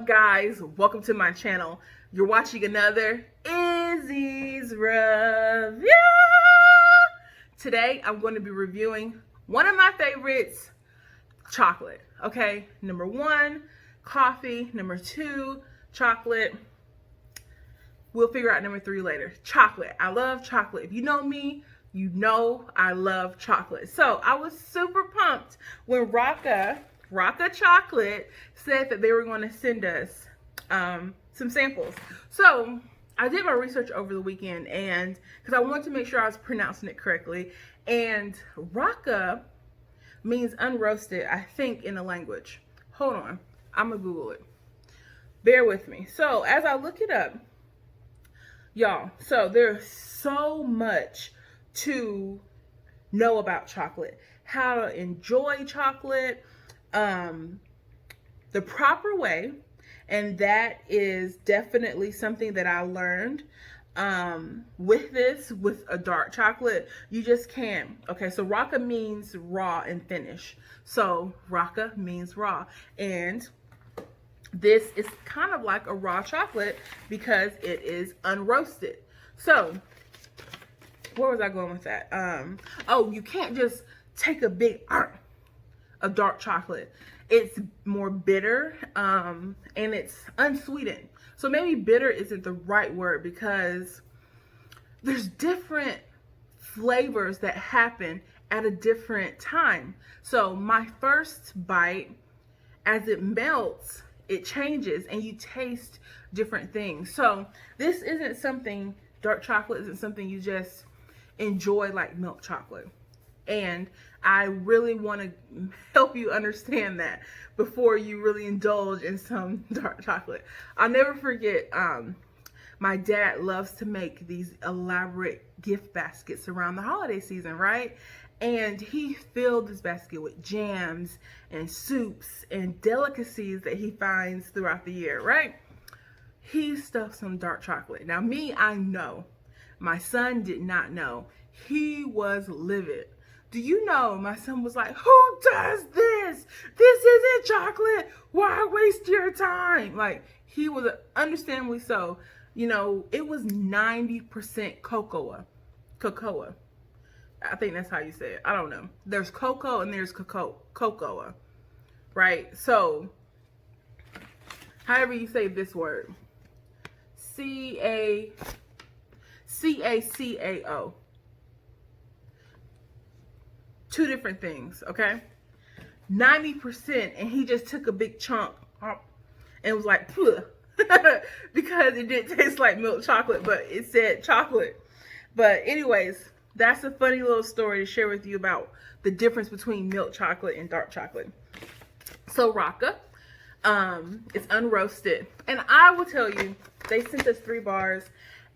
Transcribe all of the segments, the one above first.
up, guys? Welcome to my channel. You're watching another Izzy's Review. Today I'm going to be reviewing one of my favorites, chocolate. Okay, number one, coffee. Number two, chocolate. We'll figure out number three later. Chocolate. I love chocolate. If you know me, you know I love chocolate. So I was super pumped when Raaka Chocolate said that they were going to send us some samples. So I did my research over the weekend, and because I wanted to make sure I was pronouncing it correctly. And Raaka means unroasted, I think, in the language. Hold on, I'm gonna Google it. Bear with me. So as I look it up, y'all, so there's so much to know about chocolate, how to enjoy chocolate, the proper way, and that is definitely something that I learned with a dark chocolate. You just can't. Okay, so Raaka means raw and finish. So Raaka means raw, and this is kind of like a raw chocolate because it is unroasted. So where was I going with that? Oh, you can't just take a dark chocolate. It's more bitter, and it's unsweetened. So maybe bitter isn't the right word because there's different flavors that happen at a different time. So my first bite, as it melts, it changes and you taste different things. So this isn't something, dark chocolate isn't something you just enjoy like milk chocolate. And I really want to help you understand that before you really indulge in some dark chocolate. I'll never forget, my dad loves to make these elaborate gift baskets around the holiday season, right? And he filled this basket with jams and soups and delicacies that he finds throughout the year, right? He stuffed some dark chocolate. Now me, I know. My son did not know. He was livid. Do you know, my son was like, who does this? This isn't chocolate. Why waste your time? Like, he was understandably so. You know, it was 90% cocoa. I think that's how you say it. I don't know. There's cocoa and there's cocoa, right? So, however you say this word. C-A-C-A-C-A-O. Two different things, okay? 90%, and he just took a big chunk and was like, because it didn't taste like milk chocolate, but it said chocolate. But anyways, that's a funny little story to share with you about the difference between milk chocolate and dark chocolate. So Raaka, it's unroasted, and I will tell you, they sent us 3 bars,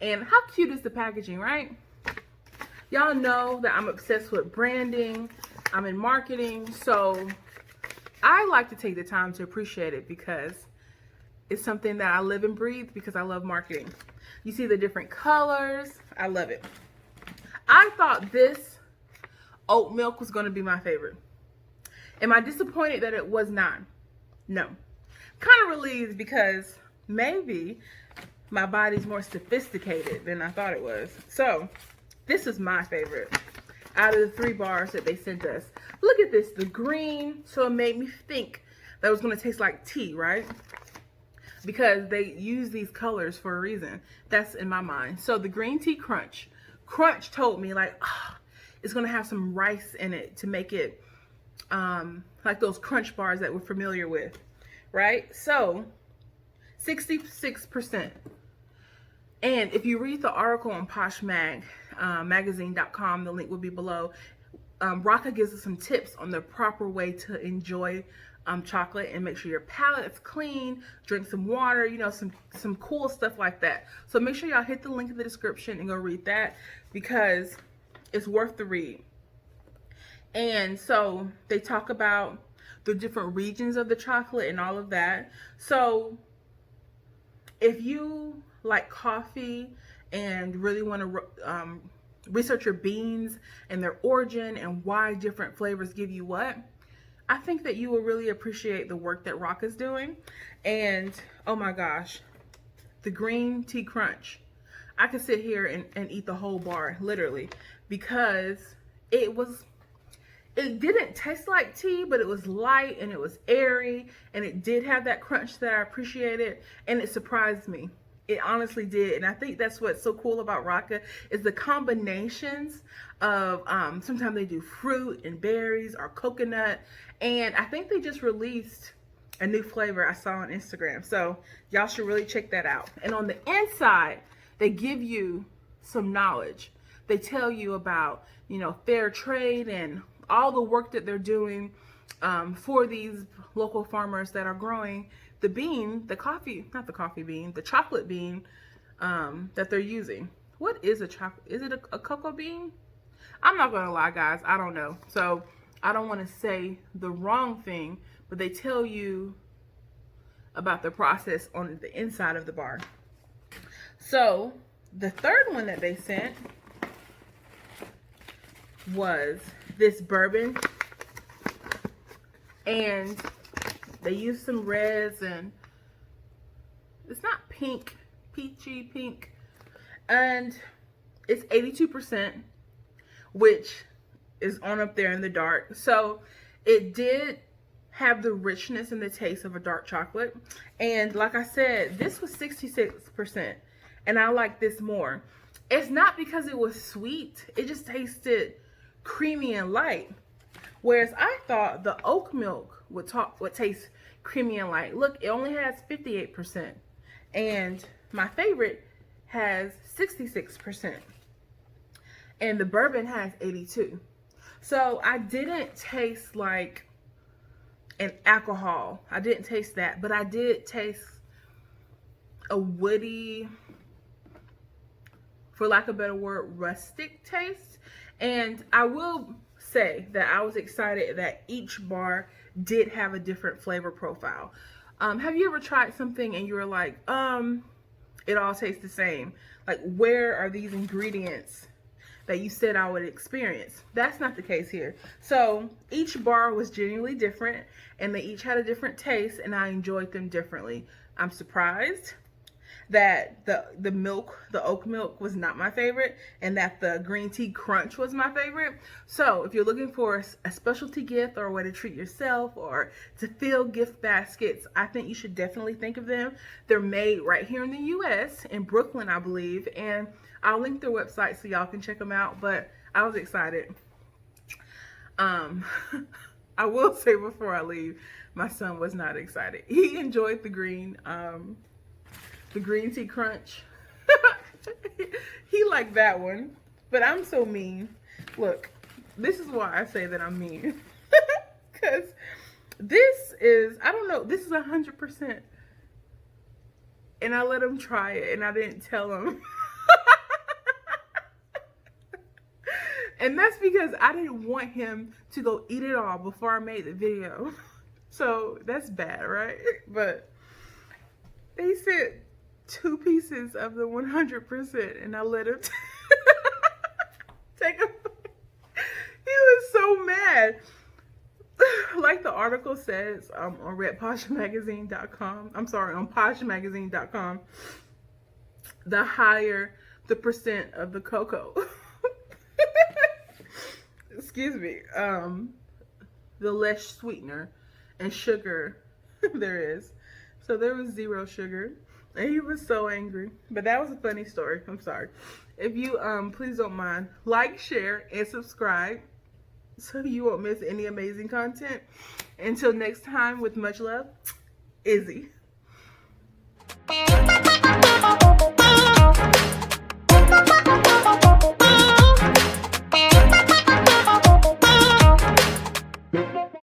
and how cute is the packaging, right? Y'all know that I'm obsessed with branding. I'm in marketing, so I like to take the time to appreciate it because it's something that I live and breathe because I love marketing. You see the different colors. I love it. I thought this oat milk was going to be my favorite. Am I disappointed that it was not? No. Kind of relieved because maybe my body's more sophisticated than I thought it was. So this is my favorite out of the 3 bars that they sent us. Look at this, the green. So it made me think that it was going to taste like tea, right? Because they use these colors for a reason. That's in my mind. So the green tea crunch. Crunch told me like, oh, it's going to have some rice in it to make it like those crunch bars that we're familiar with, right? So 66%. And if you read the article on PaSH Magazine.com, the link will be below. Raaka gives us some tips on the proper way to enjoy chocolate and make sure your palate is clean, drink some water, you know, some cool stuff like that. So make sure y'all hit the link in the description and go read that because it's worth the read. And so they talk about the different regions of the chocolate and all of that. So if you like coffee and really want to research your beans and their origin and why different flavors give you what, I think that you will really appreciate the work that Raaka's doing. And oh my gosh, the green tea crunch. I could sit here and eat the whole bar, literally, because it didn't taste like tea, but it was light and it was airy and it did have that crunch that I appreciated, and it surprised me. It honestly did. And I think that's what's so cool about Raaka is the combinations of sometimes they do fruit and berries or coconut, and I think they just released a new flavor I saw on Instagram. So y'all should really check that out. And on the inside, they give you some knowledge. They tell you about, you know, fair trade and all the work that they're doing for these local farmers that are growing the bean, the chocolate bean that they're using. What is a chocolate? Is it a cocoa bean? I'm not gonna lie, guys, I don't know. So I don't want to say the wrong thing, but they tell you about the process on the inside of the bar. So the third one that they sent was this bourbon, and they used some reds, and it's not pink, peachy pink, and it's 82%, which is on up there in the dark. So it did have the richness and the taste of a dark chocolate, and like I said, this was 66%, and I like this more. It's not because it was sweet, it just tasted creamy and light, whereas I thought the oat milk would taste creamy and light. Look, it only has 58%, and my favorite has 66%, and the bourbon has 82%. So I didn't taste like an alcohol. I didn't taste that, but I did taste a woody, for lack of a better word, rustic taste. And I will say that I was excited that each bar did have a different flavor profile. Have you ever tried something and you were like, it all tastes the same? Like, where are these ingredients that you said I would experience? That's not the case here. So each bar was genuinely different, and they each had a different taste, and I enjoyed them differently. I'm surprised that the milk, the oat milk, was not my favorite, and that the green tea crunch was my favorite. So if you're looking for a specialty gift or a way to treat yourself or to fill gift baskets, I think you should definitely think of them. They're made right here in the US, in Brooklyn, I believe, and I'll link their website so y'all can check them out. But I was excited. I will say before I leave, my son was not excited. He enjoyed the green tea crunch. He liked that one, but I'm so mean. Look, this is why I say that I'm mean. Because this is, I don't know, this is 100%. And I let him try it, and I didn't tell him. And that's because I didn't want him to go eat it all before I made the video. So that's bad, right? But they said 2 pieces of the 100%, and I let him take them. He was so mad. Like the article says on PaSHmagazine.com, I'm sorry, on PaSHmagazine.com, the higher the percent of the cocoa, excuse me, the less sweetener and sugar there is. So there was 0 sugar. And he was so angry. But that was a funny story. I'm sorry. If you please don't mind, like, share, and subscribe so you won't miss any amazing content. Until next time, with much love, Izzy.